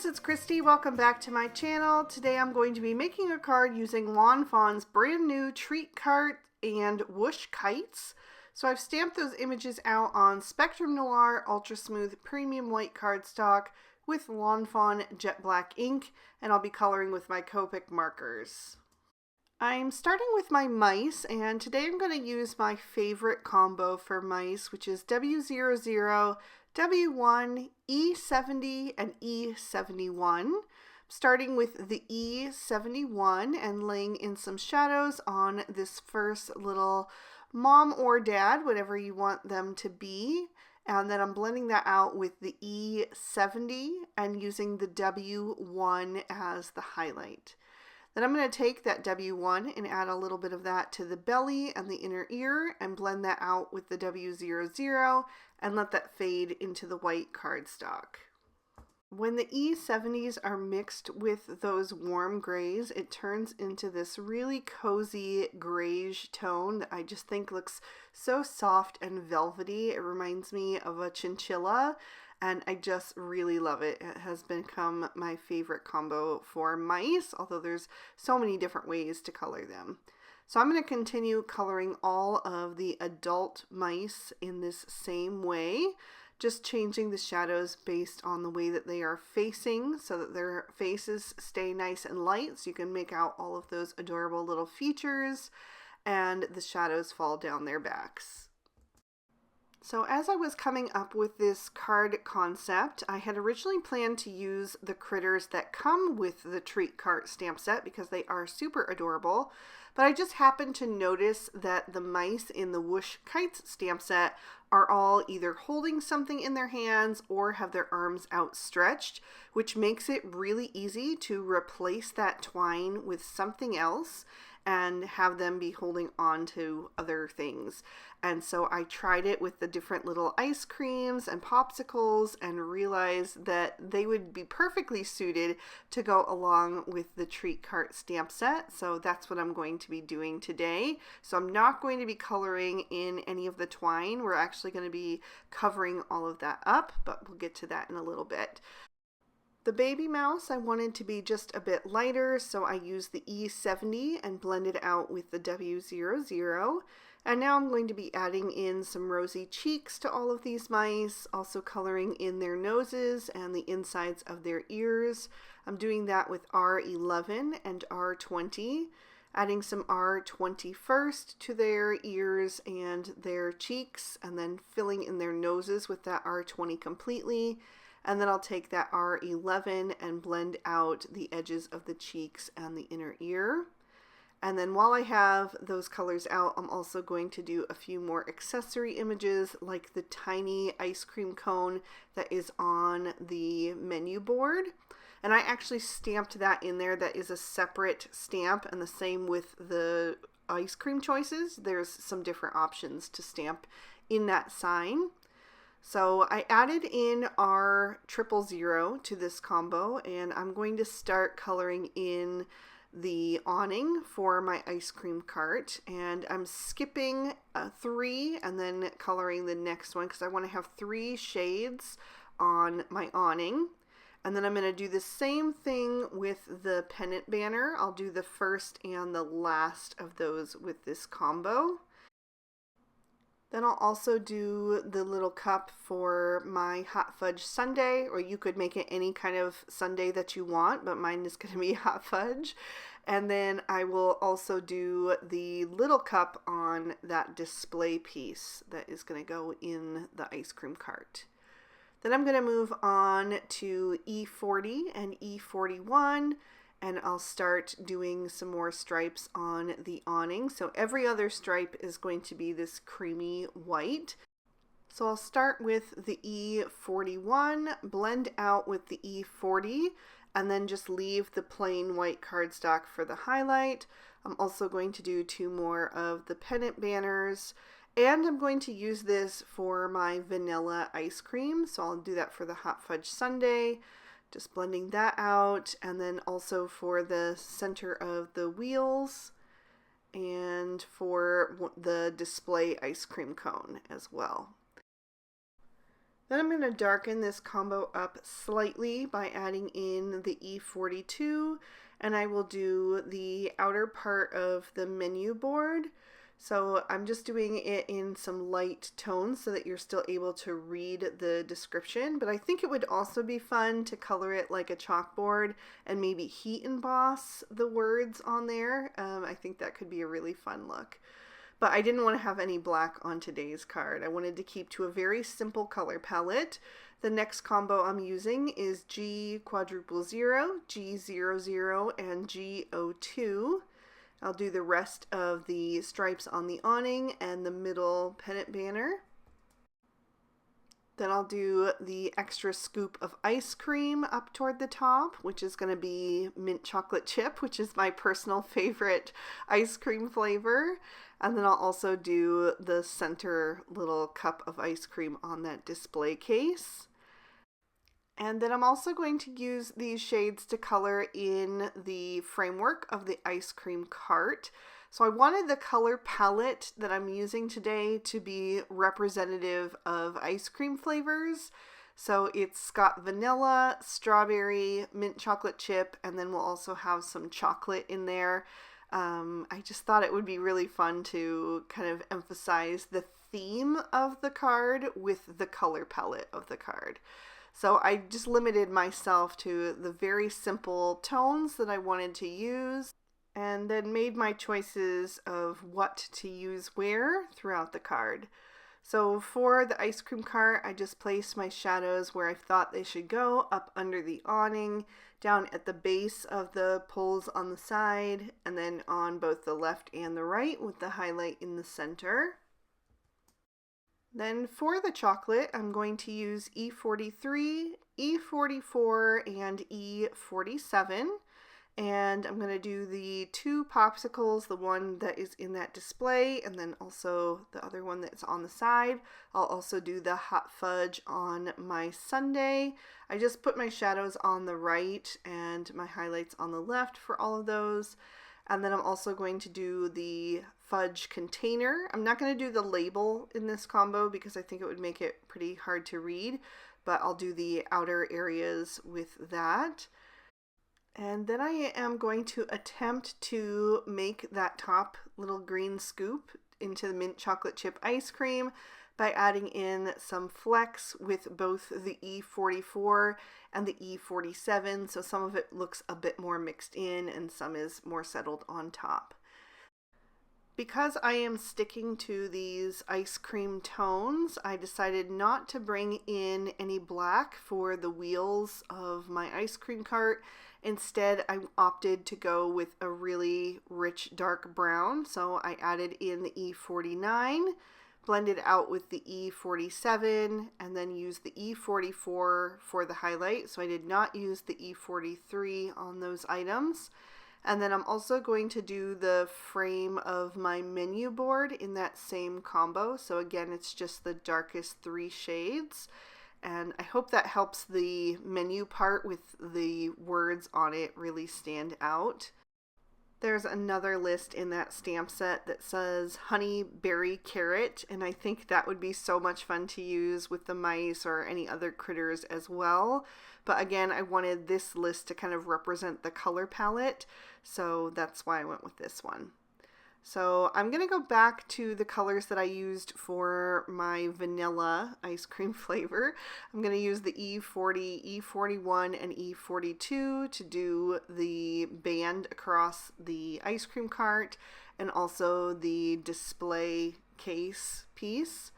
friends, it's Christy. Welcome back to my channel. Today I'm going to be making a card using Lawn Fawn's brand new treat cart and whoosh kites. So I've stamped those images out on Spectrum Noir Ultra Smooth Premium White cardstock with Lawn Fawn Jet Black ink, and I'll be coloring with my Copic markers. I'm starting with my mice, and today I'm going to use my favorite combo for mice, which is W00, W1, E70, and E71. Starting with the E71 and laying in some shadows on this first little mom or dad, whatever you want them to be. And then I'm blending that out with the E70 and using the W1 as the highlight. Then I'm going to take that W1 and add a little bit of that to the belly and the inner ear and blend that out with the W00 and let that fade into the white cardstock. When the E70s are mixed with those warm grays, it turns into this really cozy grayish tone that I just think looks so soft and velvety. It reminds me of a chinchilla, and I just really love it. It has become my favorite combo for mice, although there's so many different ways to color them. So I'm going to continue coloring all of the adult mice in this same way, just changing the shadows based on the way that they are facing so that their faces stay nice and light, so you can make out all of those adorable little features and the shadows fall down their backs. So as I was coming up with this card concept, I had originally planned to use the critters that come with the treat cart stamp set because they are super adorable, but I just happened to notice that the mice in the Whoosh Kites stamp set are all either holding something in their hands or have their arms outstretched, which makes it really easy to replace that twine with something else and have them be holding on to other things. And so I tried it with the different little ice creams and popsicles and realized that they would be perfectly suited to go along with the treat cart stamp set. So that's what I'm going to be doing today. So I'm not going to be coloring in any of the twine. We're actually going to be covering all of that up, but we'll get to that in a little bit. The baby mouse I wanted to be just a bit lighter, so I used the E70 and blended out with the W00. And now I'm going to be adding in some rosy cheeks to all of these mice, also coloring in their noses and the insides of their ears. I'm doing that with R11 and R20, adding some R20 first to their ears and their cheeks, and then filling in their noses with that R20 completely. And then I'll take that R11 and blend out the edges of the cheeks and the inner ear. And then while I have those colors out, I'm also going to do a few more accessory images like the tiny ice cream cone that is on the menu board. And I actually stamped that in there. That is a separate stamp, and the same with the ice cream choices. There's some different options to stamp in that sign. So I added in R000 to this combo, and I'm going to start coloring in the awning for my ice cream cart, and I'm skipping 3 and then coloring the next one because I want to have 3 shades on my awning. And then I'm going to do the same thing with the pennant banner. I'll do the first and the last of those with this combo. Then I'll also do the little cup for my hot fudge sundae, or you could make it any kind of sundae that you want, but mine is going to be hot fudge. And then I will also do the little cup on that display piece that is going to go in the ice cream cart. Then I'm going to move on to E40 and E41. And I'll start doing some more stripes on the awning. So every other stripe is going to be this creamy white. So I'll start with the E41, blend out with the E40, and then just leave the plain white cardstock for the highlight. I'm also going to do 2 more of the pennant banners, and I'm going to use this for my vanilla ice cream. So I'll do that for the hot fudge sundae. Just blending that out, and then also for the center of the wheels and for the display ice cream cone as well. Then I'm going to darken this combo up slightly by adding in the E42, and I will do the outer part of the menu board. So I'm just doing it in some light tones so that you're still able to read the description, but I think it would also be fun to color it like a chalkboard and maybe heat emboss the words on there. I think that could be a really fun look. But I didn't want to have any black on today's card. I wanted to keep to a very simple color palette. The next combo I'm using is G quadruple 0, G00, and G02. I'll do the rest of the stripes on the awning and the middle pennant banner. Then I'll do the extra scoop of ice cream up toward the top, which is going to be mint chocolate chip, which is my personal favorite ice cream flavor. And then I'll also do the center little cup of ice cream on that display case. And then I'm also going to use these shades to color in the framework of the ice cream cart. So I wanted the color palette that I'm using today to be representative of ice cream flavors. So it's got vanilla, strawberry, mint chocolate chip, and then we'll also have some chocolate in there. I just thought it would be really fun to kind of emphasize the theme of the card with the color palette of the card. So I just limited myself to the very simple tones that I wanted to use, and then made my choices of what to use where throughout the card. So for the ice cream cart, I just placed my shadows where I thought they should go, up under the awning, down at the base of the poles on the side, and then on both the left and the right with the highlight in the center. Then for the chocolate, I'm going to use E43, E44, and E47. And I'm going to do the two popsicles, the one that is in that display, and then also the other one that's on the side. I'll also do the hot fudge on my sundae. I just put my shadows on the right and my highlights on the left for all of those. And then I'm also going to do the fudge container. I'm not going to do the label in this combo because I think it would make it pretty hard to read, but I'll do the outer areas with that. And then I am going to attempt to make that top little green scoop into the mint chocolate chip ice cream by adding in some flecks with both the E44 and the E47, so some of it looks a bit more mixed in and some is more settled on top. Because I am sticking to these ice cream tones, I decided not to bring in any black for the wheels of my ice cream cart. Instead, I opted to go with a really rich dark brown, so I added in the E49, blended out with the E47, and then used the E44 for the highlight, so I did not use the E43 on those items. And then I'm also going to do the frame of my menu board in that same combo, so again it's just the darkest three shades. And I hope that helps the menu part with the words on it really stand out. There's another list in that stamp set that says honey berry carrot, and I think that would be so much fun to use with the mice or any other critters as well. But again, I wanted this list to kind of represent the color palette, so that's why I went with this one. So I'm going to go back to the colors that I used for my vanilla ice cream flavor. I'm going to use the E40, E41, and E42 to do the band across the ice cream cart and also the display case piece.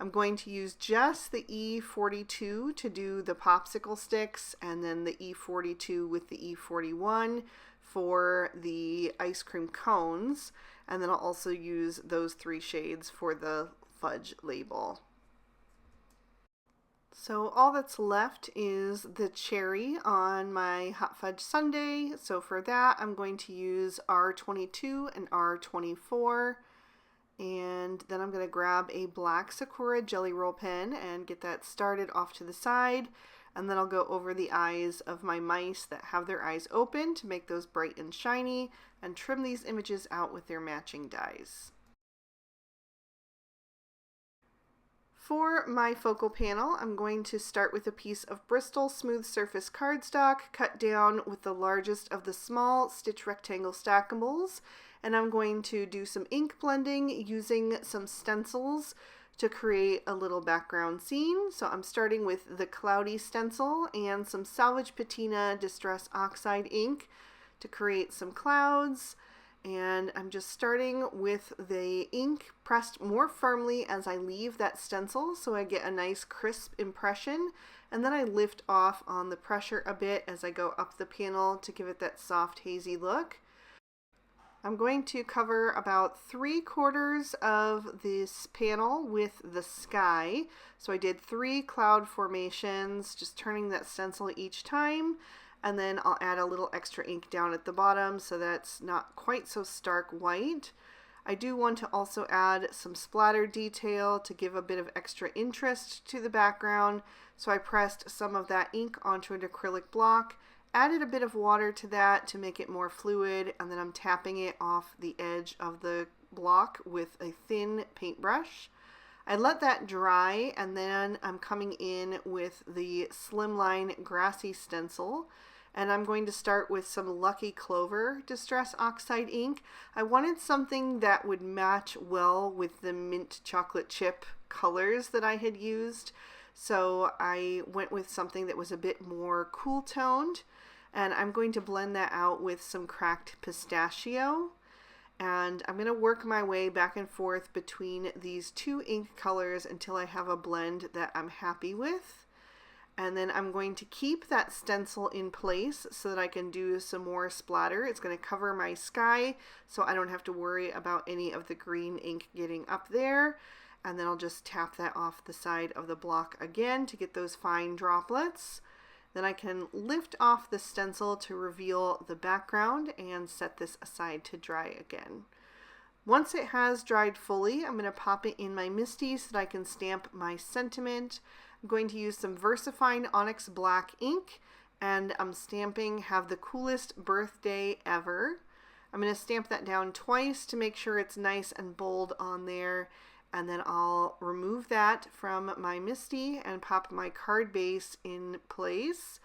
I'm going to use just the E42 to do the popsicle sticks and then the E42 with the E41 for the ice cream cones. And then I'll also use those three shades for the fudge label. So all that's left is the cherry on my hot fudge sundae. So for that, I'm going to use R22 and R24. And then I'm going to grab a black Sakura Jelly Roll pen and get that started off to the side. And then I'll go over the eyes of my mice that have their eyes open to make those bright and shiny, and trim these images out with their matching dies. For my focal panel, I'm going to start with a piece of Bristol smooth surface cardstock cut down with the largest of the small stitch rectangle stackables, and I'm going to do some ink blending using some stencils to create a little background scene. So I'm starting with the cloudy stencil and some Salvage Patina Distress Oxide ink to create some clouds. And I'm just starting with the ink pressed more firmly as I leave that stencil so I get a nice crisp impression, and then I lift off on the pressure a bit as I go up the panel to give it that soft hazy look. I'm going to cover about 3/4 of this panel with the sky. So I did 3 cloud formations, just turning that stencil each time. And then I'll add a little extra ink down at the bottom so that's not quite so stark white. I do want to also add some splatter detail to give a bit of extra interest to the background. So I pressed some of that ink onto an acrylic block, added a bit of water to that to make it more fluid, and then I'm tapping it off the edge of the block with a thin paintbrush. I let that dry, and then I'm coming in with the Slimline Grassy stencil, and I'm going to start with some Lucky Clover Distress Oxide ink. I wanted something that would match well with the mint chocolate chip colors that I had used, so I went with something that was a bit more cool toned, and I'm going to blend that out with some Cracked Pistachio. And I'm going to work my way back and forth between these 2 ink colors until I have a blend that I'm happy with. And then I'm going to keep that stencil in place so that I can do some more splatter. It's going to cover my sky so I don't have to worry about any of the green ink getting up there. And then I'll just tap that off the side of the block again to get those fine droplets. Then I can lift off the stencil to reveal the background and set this aside to dry again. Once it has dried fully, I'm going to pop it in my MISTI so that I can stamp my sentiment. I'm going to use some VersaFine Onyx Black ink, and I'm stamping "Have the Coolest Birthday Ever." I'm going to stamp that down twice to make sure it's nice and bold on there. And then I'll remove that from my MISTI and pop my card base in place.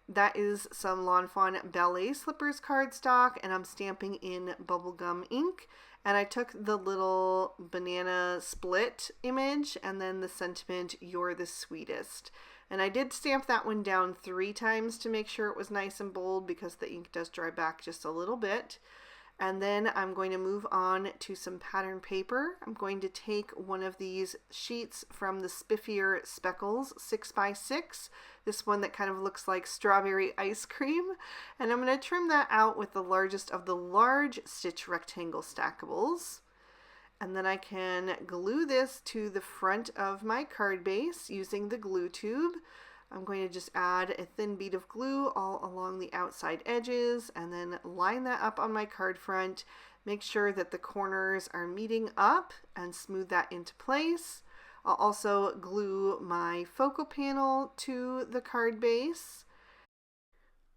That is some Lawn Fawn Ballet Slippers cardstock, and I'm stamping in bubblegum ink. And I took the little banana split image and then the sentiment, "You're the Sweetest." And I did stamp that one down 3 times to make sure it was nice and bold because the ink does dry back just a little bit. And then I'm going to move on to some pattern paper. I'm going to take one of these sheets from the Spiffier Speckles 6x6, this one that kind of looks like strawberry ice cream, and I'm going to trim that out with the largest of the large stitch rectangle stackables. And then I can glue this to the front of my card base using the glue tube. I'm going to just add a thin bead of glue all along the outside edges and then line that up on my card front. Make sure that the corners are meeting up and smooth that into place. I'll also glue my focal panel to the card base.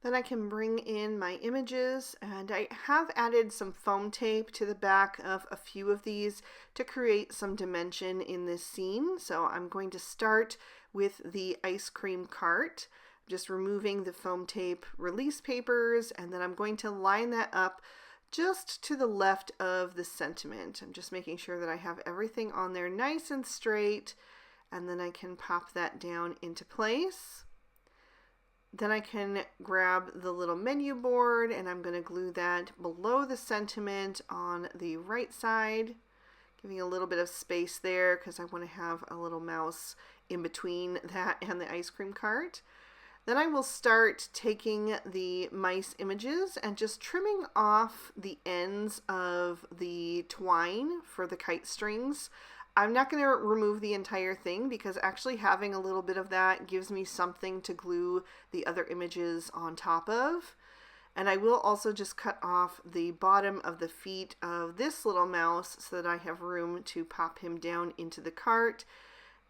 Then I can bring in my images, and I have added some foam tape to the back of a few of these to create some dimension in this scene. So I'm going to start with the ice cream cart, just removing the foam tape release papers, and then I'm going to line that up just to the left of the sentiment. I'm just making sure that I have everything on there nice and straight, and then I can pop that down into place. Then I can grab the little menu board, and I'm going to glue that below the sentiment on the right side, giving a little bit of space there because I want to have a little mouse in between that and the ice cream cart. Then I will start taking the mice images and just trimming off the ends of the twine for the kite strings. I'm not going to remove the entire thing because actually having a little bit of that gives me something to glue the other images on top of. And I will also just cut off the bottom of the feet of this little mouse so that I have room to pop him down into the cart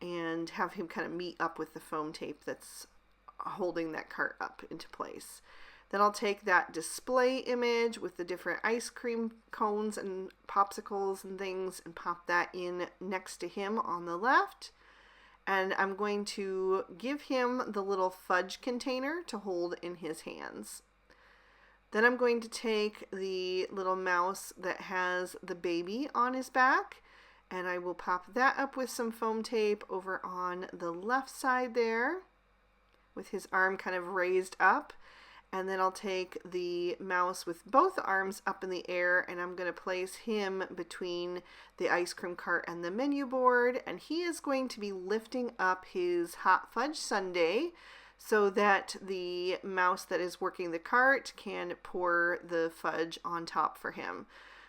and have him kind of meet up with the foam tape that's holding that cart up into place. Then I'll take that display image with the different ice cream cones and popsicles and things and pop that in next to him on the left. and I'm going to give him the little fudge container to hold in his hands. Then I'm going to take the little mouse that has the baby on his back, and I will pop that up with some foam tape over on the left side there with his arm kind of raised up. And then I'll take the mouse with both arms up in the air, and I'm going to place him between the ice cream cart and the menu board, and he is going to be lifting up his hot fudge sundae so that the mouse that is working the cart can pour the fudge on top for him.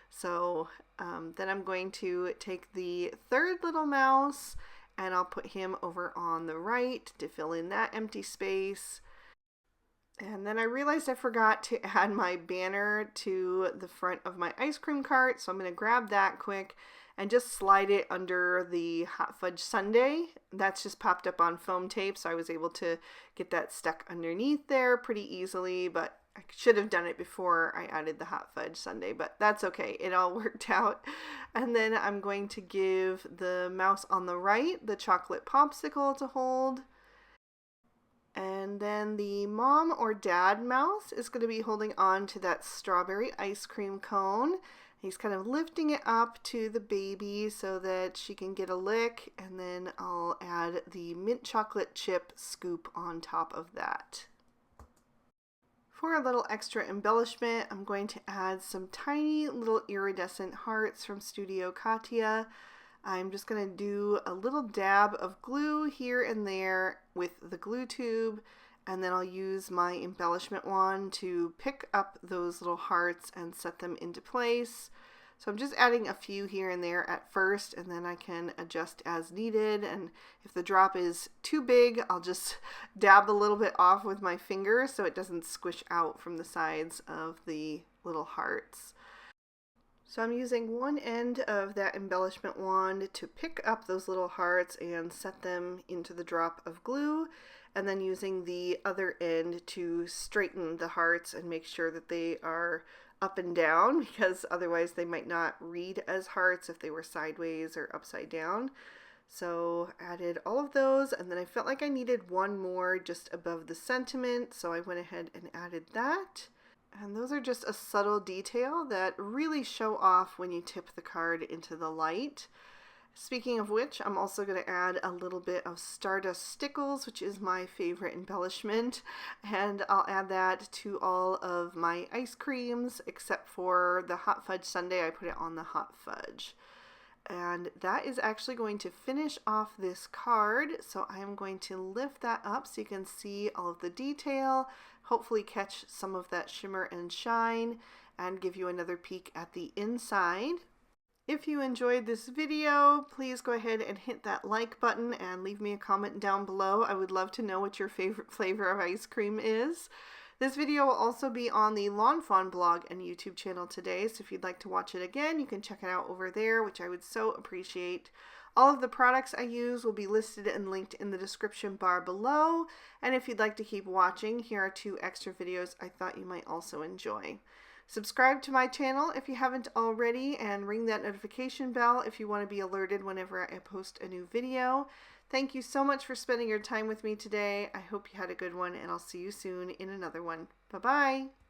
So then I'm going to take the third little mouse and I'll put him over on the right to fill in that empty space. And then I realized I forgot to add my banner to the front of my ice cream cart, so I'm going to grab that quick and just slide it under the hot fudge sundae. That's just popped up on foam tape, so I was able to get that stuck underneath there pretty easily, but I should have done it before I added the hot fudge sundae, but that's okay. It all worked out. And then I'm going to give the mouse on the right the chocolate popsicle to hold. And then the mom or dad mouse is going to be holding on to that strawberry ice cream cone. He's kind of lifting it up to the baby so that she can get a lick, and then I'll add the mint chocolate chip scoop on top of that. For a little extra embellishment, I'm going to add some tiny little iridescent hearts from Studio Katia. I'm just going to do a little dab of glue here and there with the glue tube, and then I'll use my embellishment wand to pick up those little hearts and set them into place. So I'm just adding a few here and there at first, and then I can adjust as needed, and if the drop is too big, I'll just dab a little bit off with my finger so it doesn't squish out from the sides of the little hearts. So I'm using one end of that embellishment wand to pick up those little hearts and set them into the drop of glue, and then using the other end to straighten the hearts and make sure that they are up and down, because otherwise they might not read as hearts if they were sideways or upside down. So added all of those, and then I felt like I needed one more just above the sentiment, so I went ahead and added that. And those are just a subtle detail that really show off when you tip the card into the light. Speaking of which, I'm also going to add a little bit of Stardust Stickles, which is my favorite embellishment, and I'll add that to all of my ice creams except for the hot fudge sundae. I put it on the hot fudge. And that is actually going to finish off this card, so I'm going to lift that up so you can see all of the detail, hopefully catch some of that shimmer and shine, and give you another peek at the inside. If you enjoyed this video, please go ahead and hit that like button and leave me a comment down below. I would love to know what your favorite flavor of ice cream is. This video will also be on the Lawn Fawn blog and YouTube channel today, so if you'd like to watch it again, you can check it out over there, which I would so appreciate. All of the products I use will be listed and linked in the description bar below, and if you'd like to keep watching, here are 2 extra videos I thought you might also enjoy. Subscribe to my channel if you haven't already, and ring that notification bell if you want to be alerted whenever I post a new video. Thank you so much for spending your time with me today. I hope you had a good one, and I'll see you soon in another one. Bye-bye.